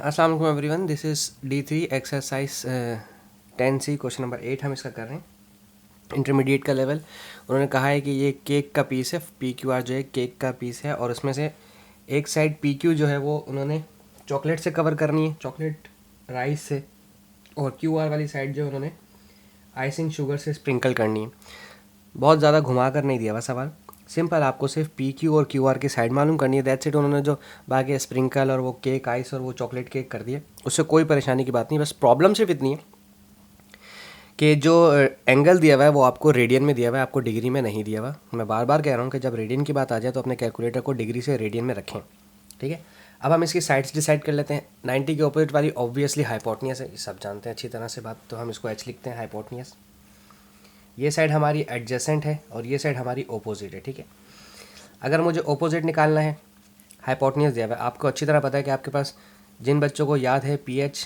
अस्सलाम वालेकुम everyone, this is D3 exercise 10C question number 8 हम इसका कर रहे हैं। इंटरमीडिएट का लेवल उन्होंने कहा है कि ये केक का पीस है, PQR जो है केक का पीस है, और उसमें से एक साइड PQ जो है वो उन्होंने चॉकलेट से कवर करनी है, चॉकलेट राइस से, और QR वाली साइड जो उन्होंने आइसिंग शुगर से स्प्रिंकल करनी है। बहुत ज़्यादा घुमा कर नहीं दिया हुआ सवाल, सिंपल आपको सिर्फ PQ और QR की साइड मालूम करनी है, दैट्स इट। उन्होंने जो बाकी स्प्रिंकल और वो केक आइस और वो चॉकलेट केक कर दिया, उससे कोई परेशानी की बात नहीं। बस प्रॉब्लम सिर्फ इतनी है कि जो एंगल दिया हुआ है वो आपको रेडियन में दिया हुआ है, आपको डिग्री में नहीं दिया हुआ। मैं बार बार कह रहा हूँ कि जब रेडियन की बात आ जाए तो अपने कैलकुलेटर को डिग्री से रेडियन में रखें, ठीक है। अब हम इसकी साइड्स डिसाइड कर लेते हैं। 90 के ऑपोजिट वाली ऑब्वियसली हाइपोटेन्यूस है, सब जानते हैं अच्छी तरह से बात, तो हम इसको H लिखते हैं, हाइपोटेन्यूस। ये साइड हमारी एडजेसेंट है और ये साइड हमारी ओपोजिट है, ठीक है। अगर मुझे ओपोजिट निकालना है, हाइपोटेन्यूस दिया हुआ है, आपको अच्छी तरह पता है कि आपके पास जिन बच्चों को याद है PH,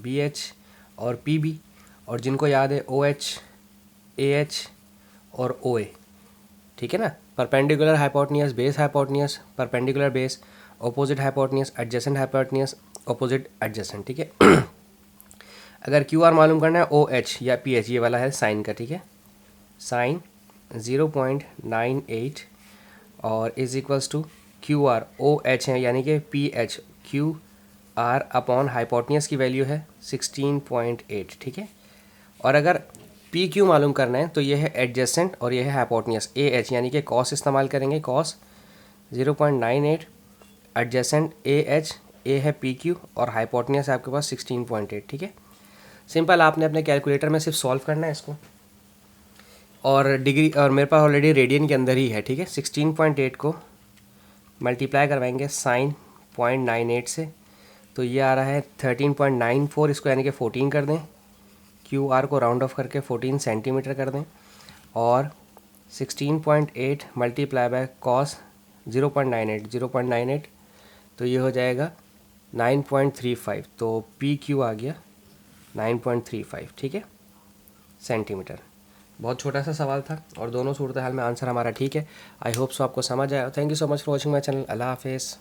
BH और PB, और जिनको याद है OH, AH और OA, ठीक है ना। Perpendicular hypotenuse, base hypotenuse, perpendicular base, opposite hypotenuse, adjacent hypotenuse, opposite adjacent, ठीक है। अगर QR मालूम करना है OH या PH, ये वाला है साइन का, ठीक है। साइन 0.98 और is equals to QR OH है, यानी कि PH QR अपॉन हाइपोटेन्यूस की वैल्यू है 16.8, ठीक है। और अगर PQ मालूम करना है तो ये है एडजेसेंट और ये है हाइपोटेन्यूस AH, यानी कि कॉस इस्तेमाल करेंगे, कॉस 0.98 एडजेसेंट AH, A है PQ और हाइपोटेन्यूस है आपके पास 16.8, ठीक है। सिंपल आपने अपने कैलकुलेटर में सिर्फ सॉल्व करना है इसको, और डिग्री, और मेरे पास ऑलरेडी रेडियन के अंदर ही है, ठीक है। 16.8 को मल्टीप्लाई करवाएंगे साइन 0.98 से, तो ये आ रहा है 13.94, इसको यानी कि 14 कर दें, QR को राउंड ऑफ करके 14 सेंटीमीटर कर दें, और 16.8 मल्टीप्लाई बाय कॉस 0.98, तो ये हो जाएगा 9.35, तो PQ आ गया 9.35, ठीक है, सेंटीमीटर। बहुत छोटा सा सवाल था और दोनों सूरत हाल में आंसर हमारा ठीक है। आई होप सो आपको समझ आया। Thank you so much for watching my channel. अल्लाह हाफिज़।